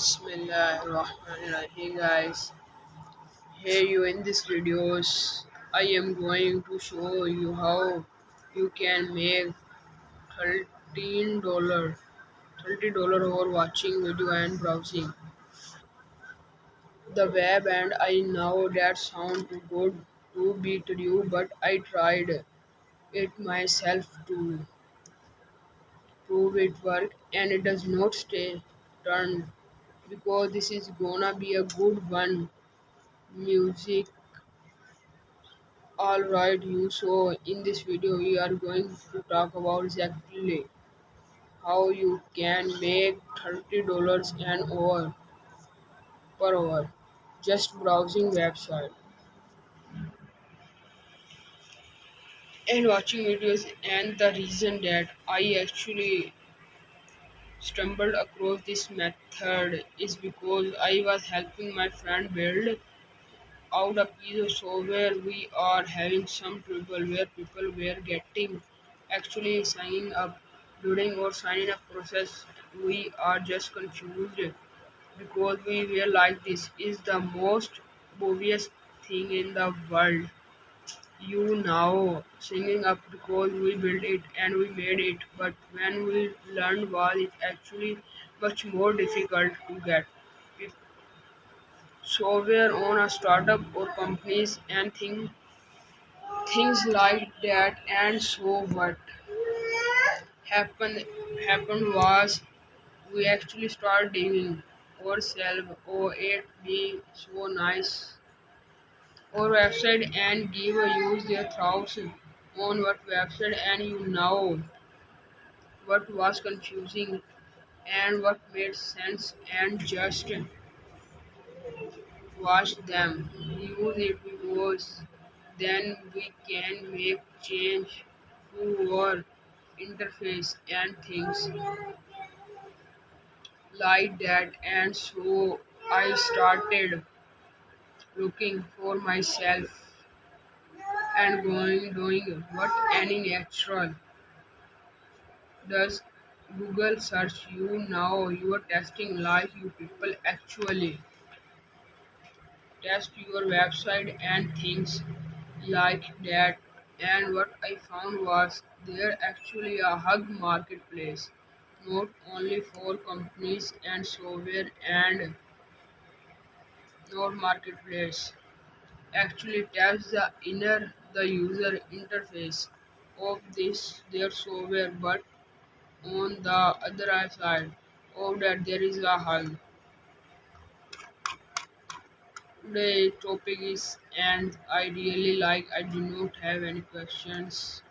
Bismillahirrahmanirrahim. Hey guys, hey you in this videos. I am going to show you how you can make $13 over watching video and browsing the web. And I know that sound too good to be true, but I tried it myself to prove it work, and it does not stay turned because this is gonna be a good one. Music. Alright, you so in this video we are going to talk about exactly how you can make $30 an hour per hour just browsing website and watching videos. And the reason that I actually stumbled across this method is because I was helping my friend build out a piece of software. We are having some trouble where people were getting actually signing up during or signing up process. We are just confused because we were like, this is the most obvious thing in the world. You now singing up because we built it and we made it, but when we learned was it actually much more difficult to get software on a startup or companies and things like that. And so what happened happened was we actually started digging ourselves. Oh, it being so nice our website and give a use their thoughts on what website. And you know what was confusing and what made sense, and just watch them use it because then we can make change to our interface and things like that. And so I started looking for myself and going doing what any natural does. Google search. You now you are testing live. You people actually test your website and things like that. And what I found was there actually a hug marketplace, not only for companies and software. And not marketplace actually tests the user interface of this their software, but on the other side of that there is a hug. The topic is, and I really like, I do not have any questions.